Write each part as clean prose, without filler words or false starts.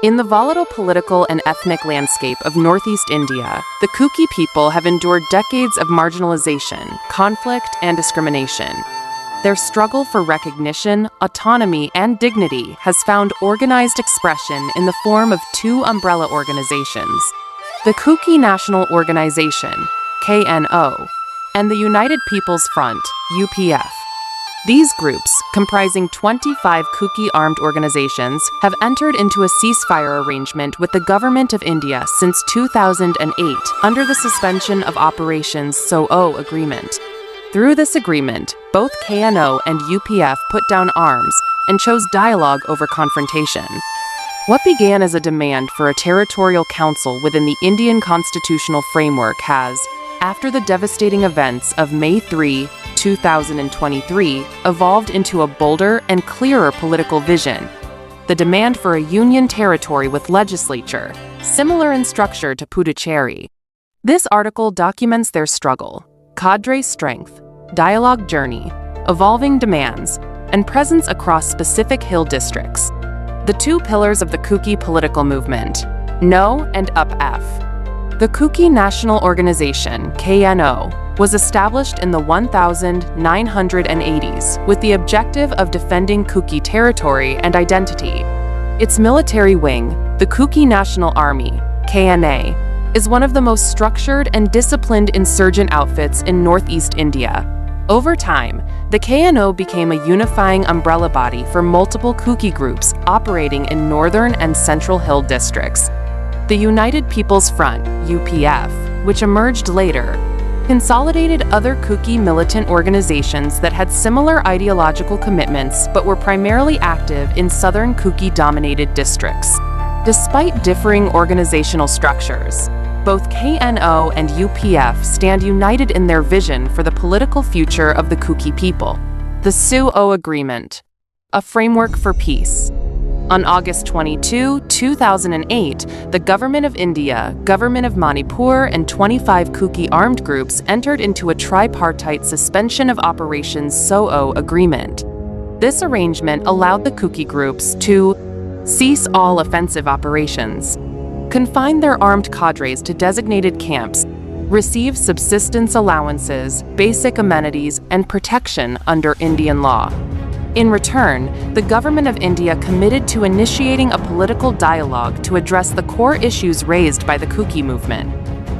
In the volatile political and ethnic landscape of northeast India, the Kuki people have endured decades of marginalization, conflict, and discrimination. Their struggle for recognition, autonomy, and dignity has found organized expression in the form of two umbrella organizations: the Kuki National Organization, KNO, and the United People's Front, UPF. These groups, comprising 25 Kuki armed organizations, have entered into a ceasefire arrangement with the Government of India since 2008 under the Suspension of Operations SoO agreement. Through this agreement, both KNO and UPF put down arms and chose dialogue over confrontation. What began as a demand for a territorial council within the Indian constitutional framework has, after the devastating events of May 3, 2023, evolved into a bolder and clearer political vision: the demand for a union territory with legislature, similar in structure to Puducherry. This article documents their struggle, cadre strength, dialogue journey, evolving demands, and presence across specific hill districts. The two pillars of the Kuki political movement, KNO and UPF. The Kuki National Organisation, KNO, was established in the 1980s with the objective of defending Kuki territory and identity. Its military wing, the Kuki National Army, KNA, is one of the most structured and disciplined insurgent outfits in northeast India. Over time, the KNO became a unifying umbrella body for multiple Kuki groups operating in northern and central hill districts. The United People's Front, UPF, which emerged later, consolidated other Kuki militant organizations that had similar ideological commitments but were primarily active in southern Kuki-dominated districts. Despite differing organizational structures, both KNO and UPF stand united in their vision for the political future of the Kuki people. The SoO Agreement, a framework for peace. On August 22, 2008, the Government of India, Government of Manipur, and 25 Kuki armed groups entered into a tripartite suspension of operations SoO agreement. This arrangement allowed the Kuki groups to cease all offensive operations, confine their armed cadres to designated camps, receive subsistence allowances, basic amenities, and protection under Indian law. In return, the Government of India committed to initiating a political dialogue to address the core issues raised by the Kuki movement.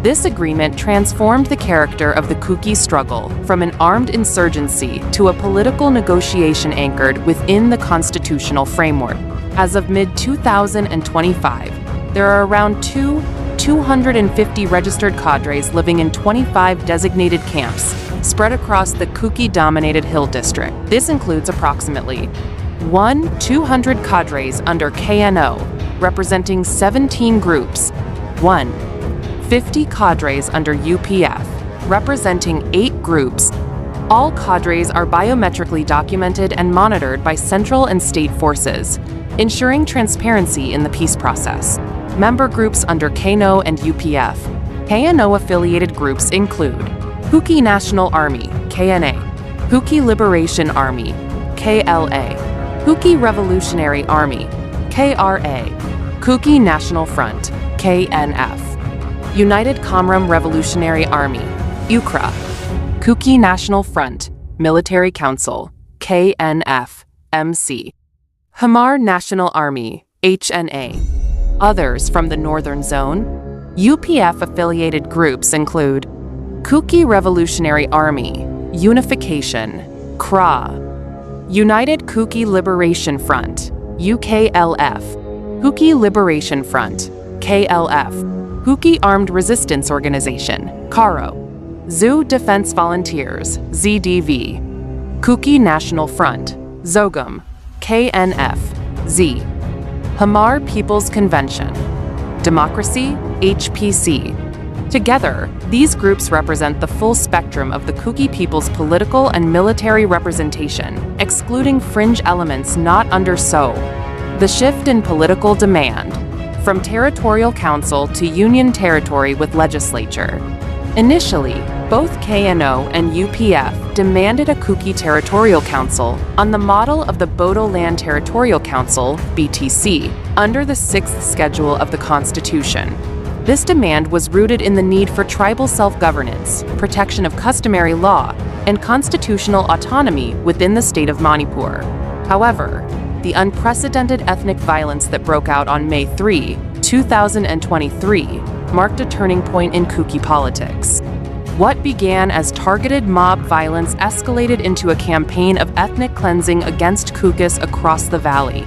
This agreement transformed the character of the Kuki struggle from an armed insurgency to a political negotiation anchored within the constitutional framework. As of mid-2025, there are around 250 registered cadres living in 25 designated camps spread across the Kuki-dominated Hill District. This includes approximately 200 cadres under KNO, representing 17 groups, 50 cadres under UPF, representing 8 groups. All cadres are biometrically documented and monitored by central and state forces, ensuring transparency in the peace process. Member groups under KNO and UPF. KNO-affiliated groups include Kuki National Army, KNA, Kuki Liberation Army, KLA, Kuki Revolutionary Army, KRA, Kuki National Front, KNF, United Comram Revolutionary Army, UKRA, Kuki National Front, Military Council, KNF, MC, Hamar National Army, HNA. Others from the Northern Zone. UPF-affiliated groups include Kuki Revolutionary Army, Unification, KRA, United Kuki Liberation Front, UKLF, Kuki Liberation Front, KLF, Kuki Armed Resistance Organization, KARO, ZoO Defense Volunteers, ZDV, Kuki National Front, Zalengam, KNF, Z, Hamar People's Convention, Democracy, HPC. Together, these groups represent the full spectrum of the Kuki people's political and military representation, excluding fringe elements not under SoO. The shift in political demand, from territorial council to union territory with legislature. Initially, Both KNO and UPF demanded a Kuki Territorial Council on the model of the Bodo Land Territorial Council, BTC, under the 6th Schedule of the Constitution. This demand was rooted in the need for tribal self-governance, protection of customary law, and constitutional autonomy within the state of Manipur. However, the unprecedented ethnic violence that broke out on May 3, 2023, marked a turning point in Kuki politics. What began as targeted mob violence escalated into a campaign of ethnic cleansing against Kukis across the valley.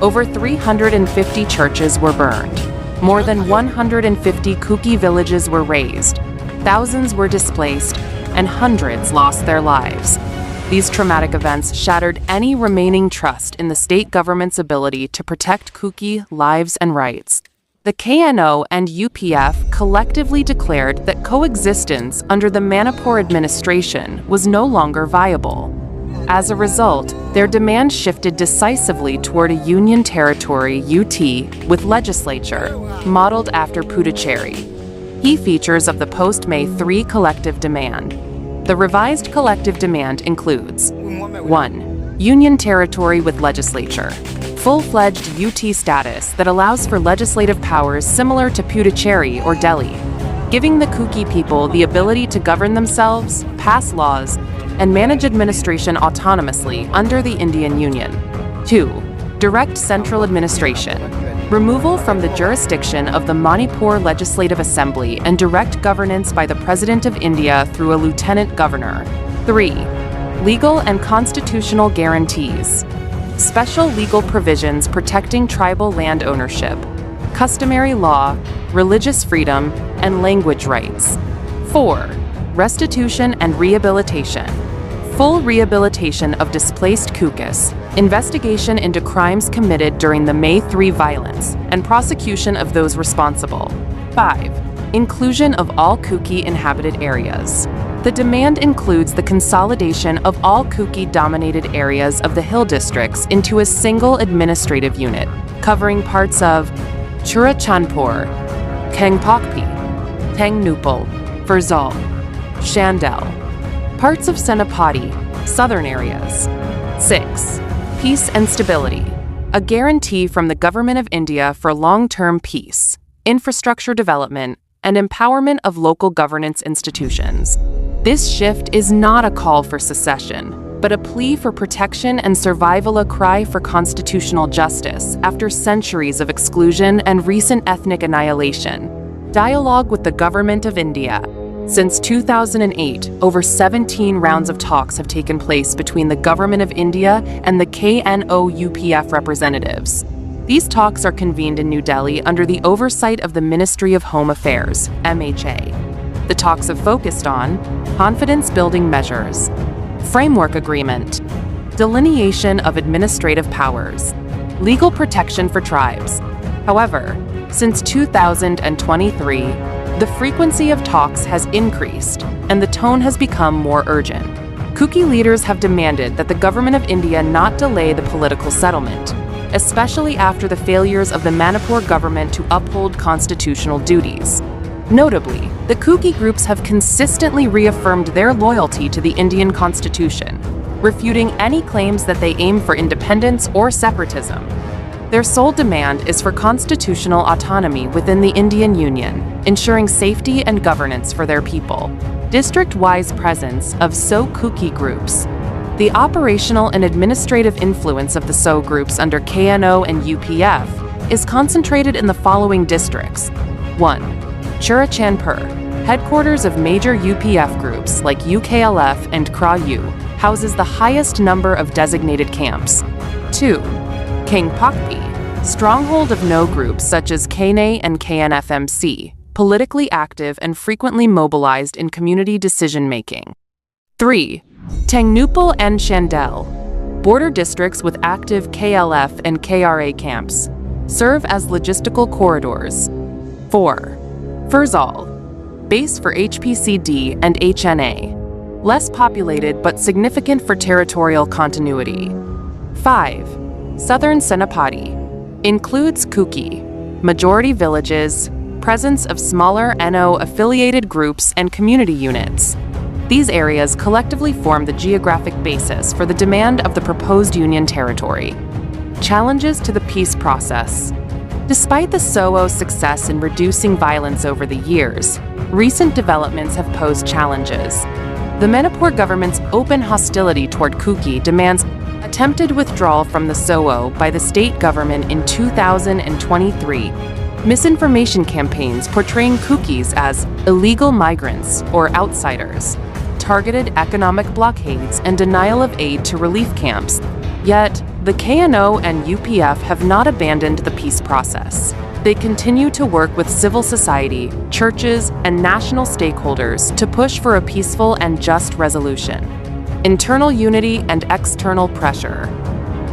Over 350 churches were burned. More than 150 Kuki villages were razed. Thousands were displaced, and hundreds lost their lives. These traumatic events shattered any remaining trust in the state government's ability to protect Kuki lives and rights. The KNO and UPF collectively declared that coexistence under the Manipur administration was no longer viable. As a result, their demand shifted decisively toward a union territory UT with legislature, modeled after Puducherry. Key features of the post-May 3 collective demand. The revised collective demand includes 1. Union territory with legislature. Full-fledged UT status that allows for legislative powers similar to Puducherry or Delhi, giving the Kuki people the ability to govern themselves, pass laws, and manage administration autonomously under the Indian Union. 2. Direct central administration. Removal from the jurisdiction of the Manipur Legislative Assembly and direct governance by the President of India through a lieutenant governor. 3. Legal and constitutional guarantees. Special legal provisions protecting tribal land ownership, customary law, religious freedom, and language rights. 4. Restitution and rehabilitation. Full rehabilitation of displaced Kukis, investigation into crimes committed during the May 3 violence, and prosecution of those responsible. 5. Inclusion of all Kuki inhabited areas. The demand includes the consolidation of all Kuki-dominated areas of the hill districts into a single administrative unit, covering parts of Churachandpur, Kangpokpi, Tangnupal, Farzal, Shandell, parts of Senapati, southern areas. 6. Peace and stability. A guarantee from the Government of India for long-term peace, infrastructure development, and empowerment of local governance institutions. This shift is not a call for secession, but a plea for protection and survival, a cry for constitutional justice after centuries of exclusion and recent ethnic annihilation. Dialogue with the Government of India. Since 2008, over 17 rounds of talks have taken place between the Government of India and the KNO UPF representatives. These talks are convened in New Delhi under the oversight of the Ministry of Home Affairs, MHA. The talks have focused on confidence-building measures, framework agreement, delineation of administrative powers, legal protection for tribes. However, since 2023, the frequency of talks has increased, and the tone has become more urgent. Kuki leaders have demanded that the Government of India not delay the political settlement, especially after the failures of the Manipur government to uphold constitutional duties. Notably, the Kuki groups have consistently reaffirmed their loyalty to the Indian Constitution, refuting any claims that they aim for independence or separatism. Their sole demand is for constitutional autonomy within the Indian Union, ensuring safety and governance for their people. District-wise presence of SoO Kuki groups. The operational and administrative influence of the SoO groups under KNO and UPF is concentrated in the following districts. 1. Churachandpur, headquarters of major UPF groups like UKLF and KRA-U, houses the highest number of designated camps. 2. Kangpokpi, stronghold of NO groups such as KNA and KNFMC, politically active and frequently mobilized in community decision-making. 3. Tangnupal and Shandell, border districts with active KLF and KRA camps, serve as logistical corridors. 4. Farzal, base for HPCD and HNA, less populated but significant for territorial continuity. 5. Southern Senapati, includes Kuki, majority villages, presence of smaller NO-affiliated groups and community units. These areas collectively form the geographic basis for the demand of the proposed Union territory. Challenges to the peace process. Despite the SoO's success in reducing violence over the years, recent developments have posed challenges. The Manipur government's open hostility toward Kuki demands attempted withdrawal from the SoO by the state government in 2023. Misinformation campaigns portraying Kukis as illegal migrants or outsiders, targeted economic blockades, and denial of aid to relief camps. Yet, the KNO and UPF have not abandoned the peace process. They continue to work with civil society, churches, and national stakeholders to push for a peaceful and just resolution. Internal unity and external pressure.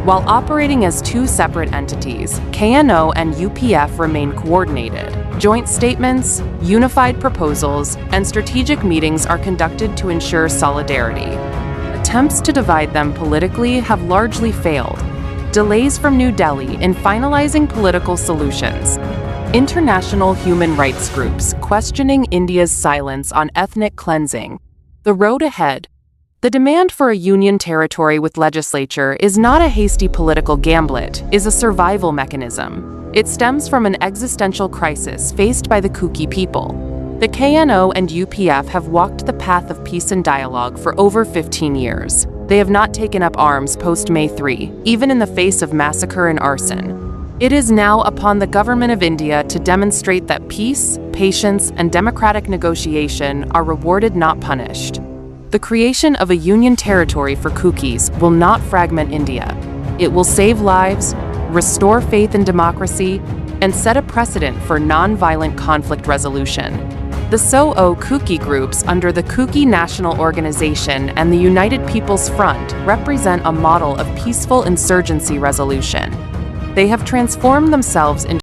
While operating as two separate entities, KNO and UPF remain coordinated. Joint statements, unified proposals, and strategic meetings are conducted to ensure solidarity. Attempts to divide them politically have largely failed. Delays from New Delhi in finalizing political solutions. International human rights groups questioning India's silence on ethnic cleansing. The road ahead. The demand for a union territory with legislature is not a hasty political gambit, it is a survival mechanism. It stems from an existential crisis faced by the Kuki people. The KNO and UPF have walked the path of peace and dialogue for over 15 years. They have not taken up arms post-May 3, even in the face of massacre and arson. It is now upon the government of India to demonstrate that peace, patience, and democratic negotiation are rewarded, not punished. The creation of a union territory for Kukis will not fragment India. It will save lives, restore faith in democracy, and set a precedent for non-violent conflict resolution. The SoO Kuki groups under the Kuki National Organization and the United People's Front represent a model of peaceful insurgency resolution. They have transformed themselves into